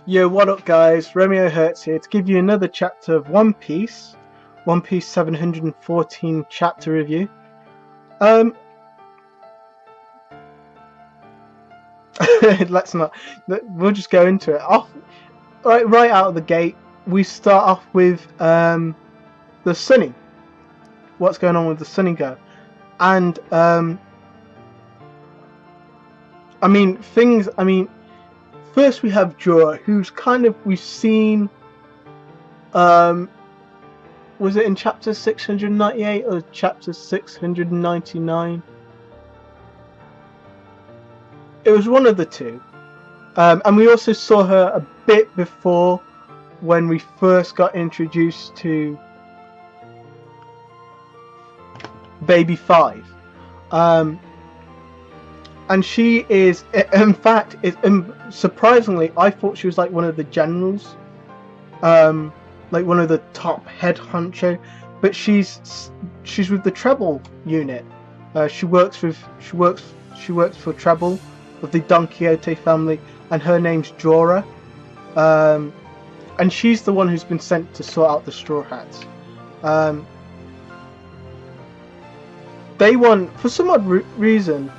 Yo, what up guys, Romeo Hertz here to give you another chapter of One Piece 714 chapter review. Let's not, we'll just go into it. Right out of the gate, we start off with the Sunny. What's going on with the Sunny girl? And first we have Jorah, who's we've seen, was it in chapter 698 or chapter 699? It was one of the two. And we also saw her a bit before when we first got introduced to Baby 5. And she is, in fact, surprisingly, I thought she was like one of the generals, like one of the top head honcho, but she's with the Treble unit. She works for Treble of the Don Quixote family, and her name's Jorah. And she's the one who's been sent to sort out the Straw Hats. They want, for some odd reason,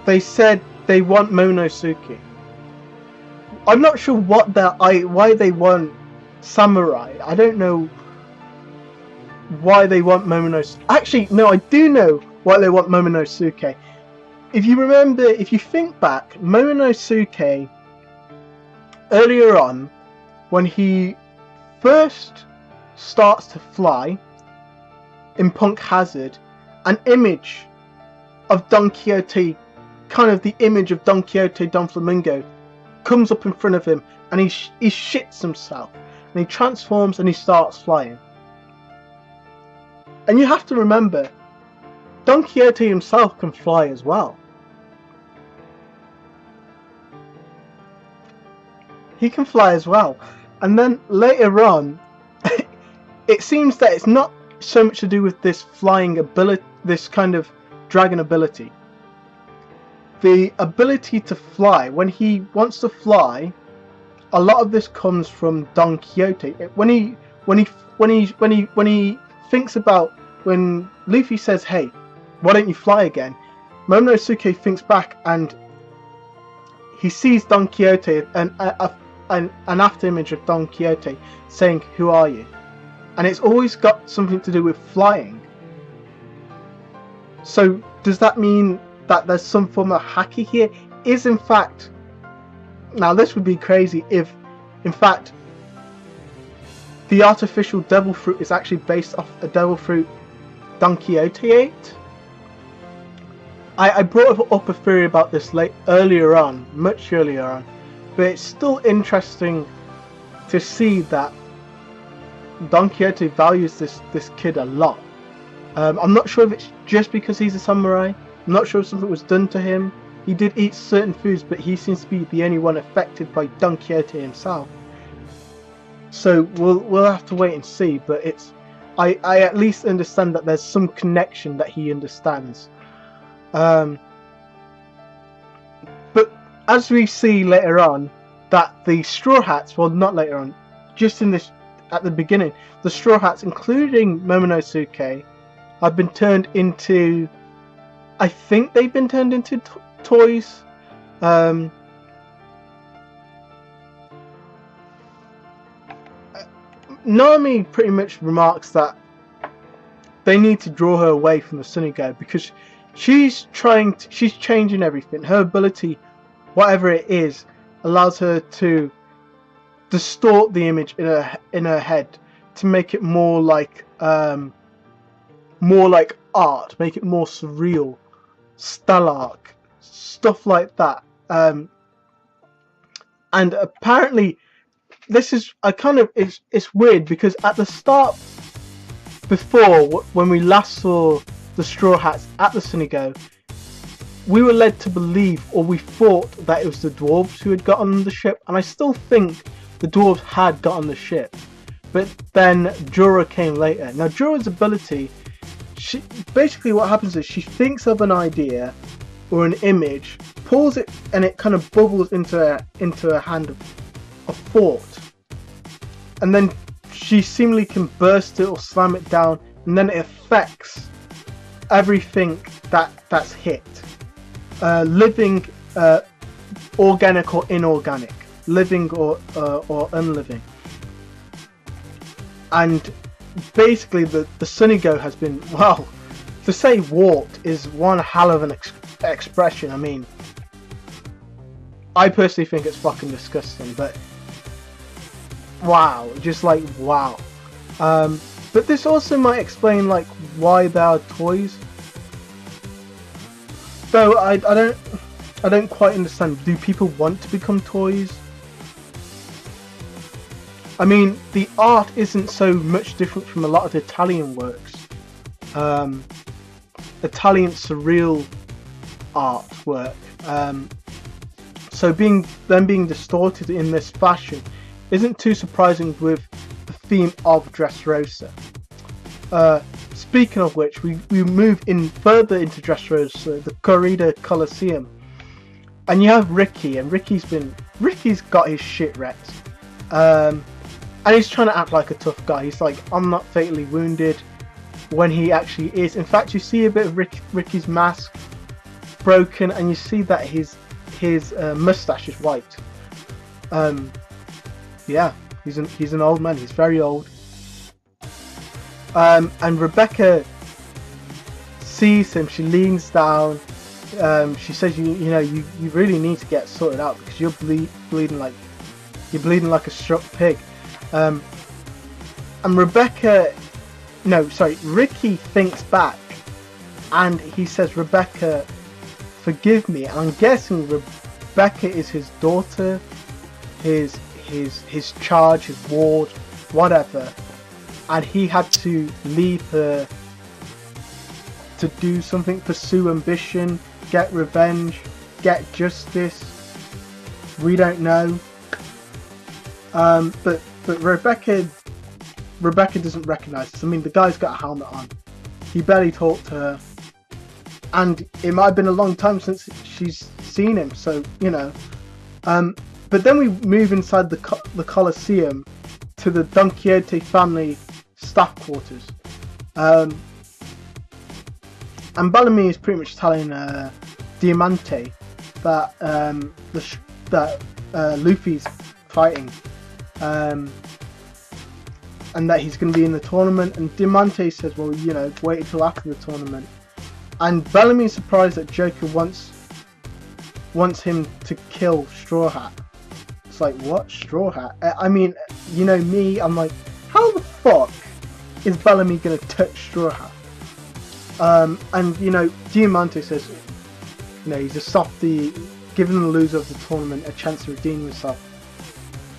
they said they want Momonosuke. I'm not sure why they want Samurai. I don't know why they want Momonosuke. Actually, no, I do know why they want Momonosuke. If you remember, if you think back, Momonosuke, earlier on, when he first starts to fly in Punk Hazard, an image of Don Quixote, kind of the image of Don Quixote Don Flamingo, comes up in front of him, and he shits himself, and he transforms and he starts flying. And you have to remember, Don Quixote himself can fly as well. He can fly as well. And then later on, it seems that it's not so much to do with this flying ability, this kind of dragon ability. The ability to fly, when he wants to fly, a lot of this comes from Don Quixote. When he thinks about, when Luffy says, "Hey, why don't you fly again?" Momonosuke thinks back and he sees Don Quixote and an after image of Don Quixote saying, "Who are you?" And it's always got something to do with flying. So does that mean that there's some form of haki here? Is in fact, now this would be crazy if in fact the artificial devil fruit is actually based off a devil fruit Don Quixote ate. I brought up a theory about this much earlier on, but it's still interesting to see that Don Quixote values this kid a lot. I'm not sure if it's just because he's a samurai. I'm not sure if something was done to him. He did eat certain foods, but he seems to be the only one affected by Don Quixote himself. So we'll have to wait and see. But I at least understand that there's some connection that he understands. But as we see later on, that the Straw Hats, well, not later on, just in this at the beginning, the Straw Hats, including Momonosuke, have been turned into, I think they've been turned into toys. Nami pretty much remarks that they need to draw her away from the Sunny Girl because she's changing everything. Her ability, whatever it is, allows her to distort the image in her head to make it more like art, make it more surreal, stellar, stuff like that. And apparently this is it's weird because at the start, before when we last saw the Straw Hats at the Sunny Go, we were led to believe, or we thought, that it was the dwarves who had got on the ship, and I still think the dwarves had got on the ship. But then Jorah came later. Now Jorah's ability, basically what happens is she thinks of an idea or an image, pulls it, and it kind of bubbles into a hand of a thought, and then she seemingly can burst it or slam it down, and then it affects everything that's hit, living, organic or inorganic, living or unliving. And basically the Sunigo has been, well, to say warped is one hell of an expression. I mean, I personally think it's fucking disgusting, but wow, just like wow. But this also might explain like why they are toys. Though I don't quite understand. Do people want to become toys? I mean, the art isn't so much different from a lot of Italian works. Italian surreal artwork. So being distorted in this fashion isn't too surprising with the theme of Dressrosa. Speaking of which, we move in further into Dressrosa, the Corrida Coliseum, and you have Ricky, and Ricky's got his shit wrecked, and he's trying to act like a tough guy. He's like, I'm not fatally wounded, when he actually is. In fact, you see a bit of Ricky's mask broken, and you see that his mustache is white. Yeah, he's an old man. He's very old. And Rebecca sees him. She leans down. She says, you really need to get sorted out because you're bleeding like a struck pig. And Ricky thinks back, and he says, Rebecca, forgive me. And I'm guessing Rebecca is his daughter, his charge, his ward, whatever. And he had to leave her to do something, pursue ambition, get revenge, get justice. We don't know. But Rebecca doesn't recognise this. I mean, the guy's got a helmet on. He barely talked to her, and it might have been a long time since she's seen him. So But then we move inside the Colosseum to the Don Quixote family staff quarters, and Bellamy is pretty much telling Diamante that Luffy's fighting, and that he's going to be in the tournament. And Diamante says, well, wait until after the tournament. And Bellamy is surprised that Joker wants him to kill Straw Hat. It's like, what? Straw Hat? I mean, me, I'm like, how the fuck is Bellamy going to touch Straw Hat? And Diamante says, he's a softie, giving the loser of the tournament a chance to redeem himself.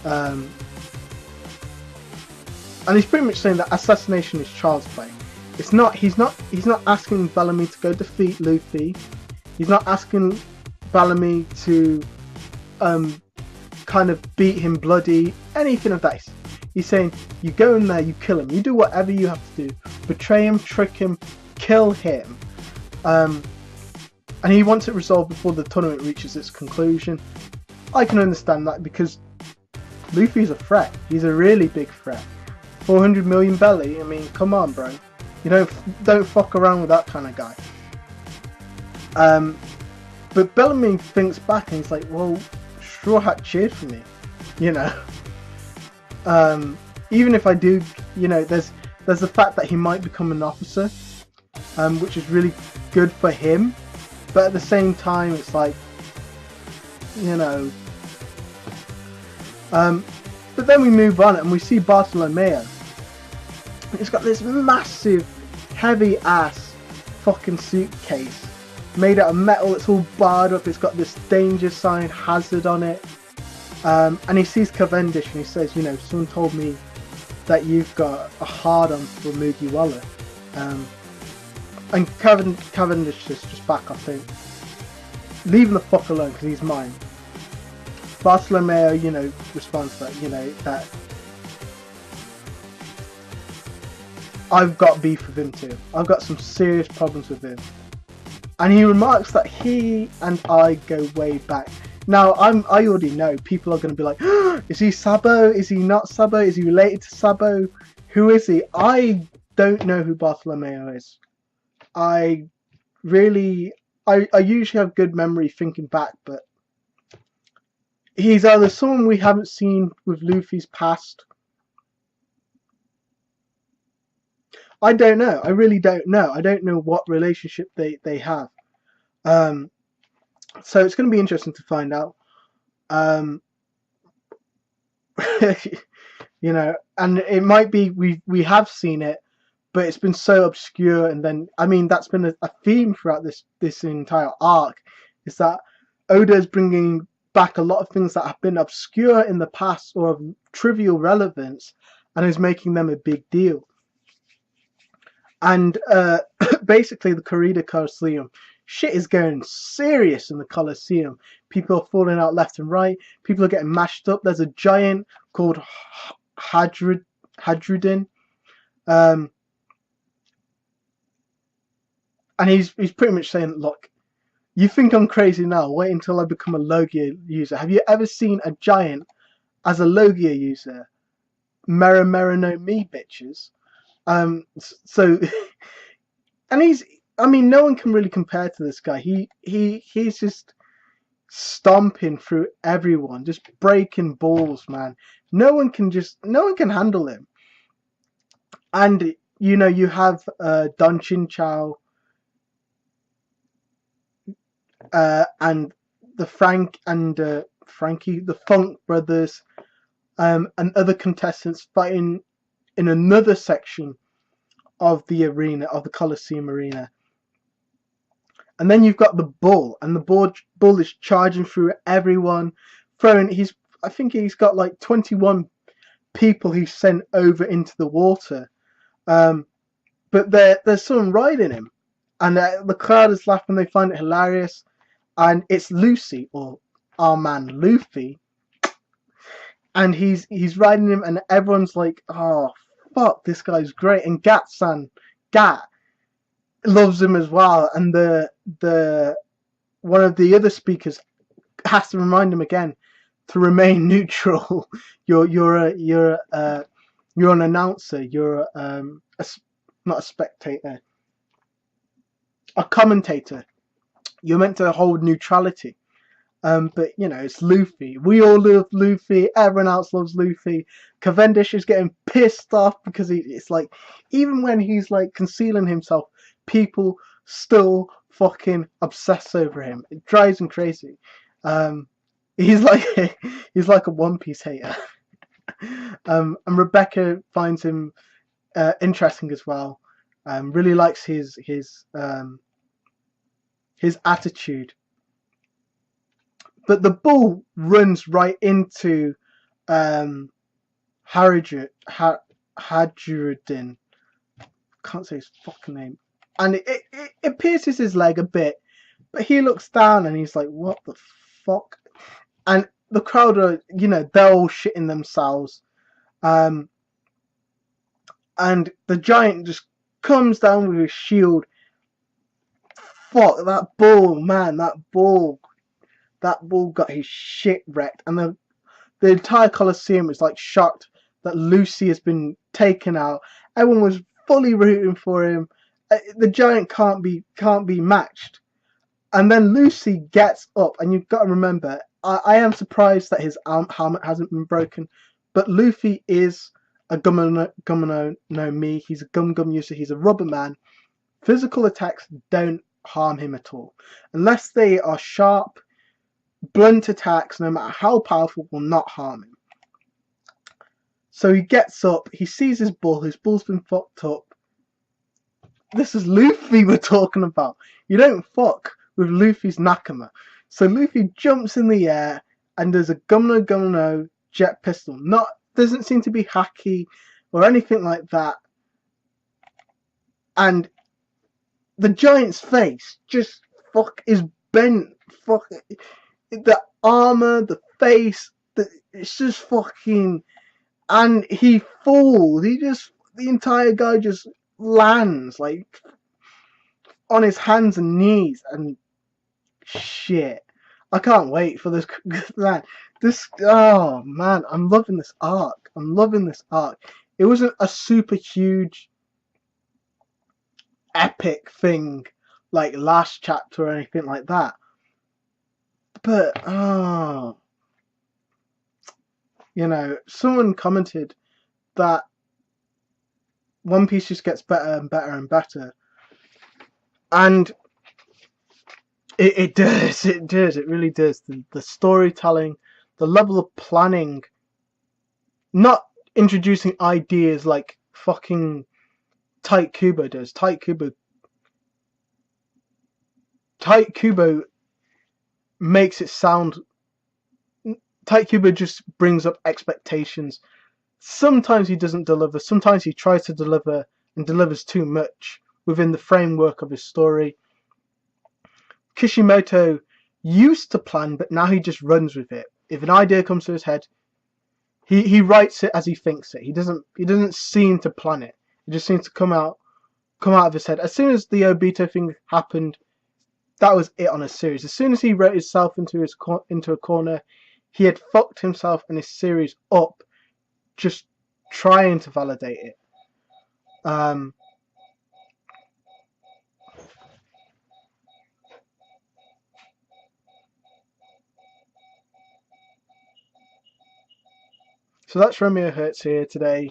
And he's pretty much saying that assassination is child's play. He's not asking Bellamy to go defeat Luffy. He's not asking Bellamy to kind of beat him bloody, anything of that. He's saying, you go in there, you kill him, you do whatever you have to do, betray him, trick him, kill him, and he wants it resolved before the tournament reaches its conclusion. I can understand that, because Luffy's a threat. He's a really big threat. 400 million belly, I mean, come on, bro. Don't fuck around with that kind of guy. But Bellamy thinks back and he's like, well, Straw Hat cheered for me, even if I do, there's the fact that he might become an officer, which is really good for him, but at the same time it's like, but then we move on and we see Bartolomeo. He's got this massive, heavy ass fucking suitcase made out of metal. It's all barred up. It's got this danger sign, hazard on it. And he sees Cavendish and he says, someone told me that you've got a hard-on for Mugiwara. And Cavendish is just back off, saying, leave him the fuck alone because he's mine. Bartolomeo, responds to that, that I've got beef with him too. I've got some serious problems with him. and he remarks that he and I go way back. Now, I already know people are going to be like, oh, is he Sabo? Is he not Sabo? Is he related to Sabo? Who is he? I don't know who Bartolomeo is. I usually have good memory thinking back, but he's either someone we haven't seen with Luffy's past. I don't know. I really don't know. I don't know what relationship they have. So it's going to be interesting to find out. You know, and it might be we have seen it, but it's been so obscure. And then, I mean, that's been a theme throughout this entire arc, is that Oda is bringing back a lot of things that have been obscure in the past or of trivial relevance, and is making them a big deal. And basically, the Corrida Coliseum, shit is going serious in the Coliseum. People are falling out left and right. People are getting mashed up. There's a giant called Hadrudin. And he's pretty much saying, look, you think I'm crazy now, wait until I become a Logia user. Have you ever seen a giant as a Logia user? Mera no me, bitches. So, and I mean, no one can really compare to this guy. He's just stomping through everyone, just breaking balls, man. No one can handle him. And you know, you have Don Chin Chow and the Frankie, the Funk brothers, and other contestants fighting in another section of the arena, of the Coliseum arena. And then you've got the Bull, and the Bull is charging through everyone, I think he's got like 21 people he's sent over into the water. But there's someone riding him, and the crowd is laughing. They find it hilarious, and it's Lucy, or our man Luffy, and he's riding him, and everyone's like, oh fuck, this guy's great. And Gat loves him as well, and the one of the other speakers has to remind him again to remain neutral. You're an announcer. You're not a spectator, a commentator. You're meant to hold neutrality. But you know, it's Luffy. We all love Luffy. Everyone else loves Luffy. Cavendish is getting pissed off because it's like, even when he's like concealing himself, people still fucking obsess over him. It drives him crazy. He's like a One Piece hater. And Rebecca finds him interesting as well. Really likes his attitude. But the Bull runs right into Hadrudin. Can't say his fucking name. And it pierces his leg a bit. But he looks down and he's like, what the fuck? And the crowd are, you know, they're all shitting themselves. And the giant just comes down with his shield. Fuck, that Bull, man, that Bull got his shit wrecked. And the entire Coliseum is like shocked that Lucy has been taken out. Everyone was fully rooting for him. The giant can't be matched. And then Lucy gets up, and you've got to remember, I am surprised that his helmet hasn't been broken. But Luffy is a Gum no Mi. He's a Gum user. He's a rubber man. Physical attacks don't harm him at all, unless they are sharp, blunt attacks. No matter how powerful, will not harm him. So he gets up. He sees his bull. His bull's been fucked up. This is Luffy we're talking about. You don't fuck with Luffy's Nakama. So Luffy jumps in the air and does a Gum no jet pistol. Doesn't seem to be hacky or anything like that. And the giant's face just is bent. The armor, the face, it's just fucking. And he falls. The entire guy just lands like on his hands and knees and shit. I can't wait for this. Man, oh man, I'm loving this arc. I'm loving this arc. It wasn't a super huge epic thing like last chapter or anything like that, but someone commented that One Piece just gets better and better and better, and it does, it really does. The storytelling, the level of planning, not introducing ideas like fucking Tight Kubo does. Tight Kubo makes it sound. Tight Kubo just brings up expectations. Sometimes he doesn't deliver. Sometimes he tries to deliver and delivers too much within the framework of his story. Kishimoto used to plan, but now he just runs with it. If an idea comes to his head, he writes it as he thinks it. He doesn't seem to plan it. It just seems to come out of his head. As soon as the Obito thing happened, that was it on a series. As soon as he wrote himself into a corner, he had fucked himself and his series up, just trying to validate it. So that's Romeo Hertz here today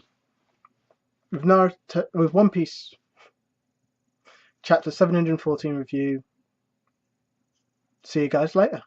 with One Piece chapter 714 review. See you guys later.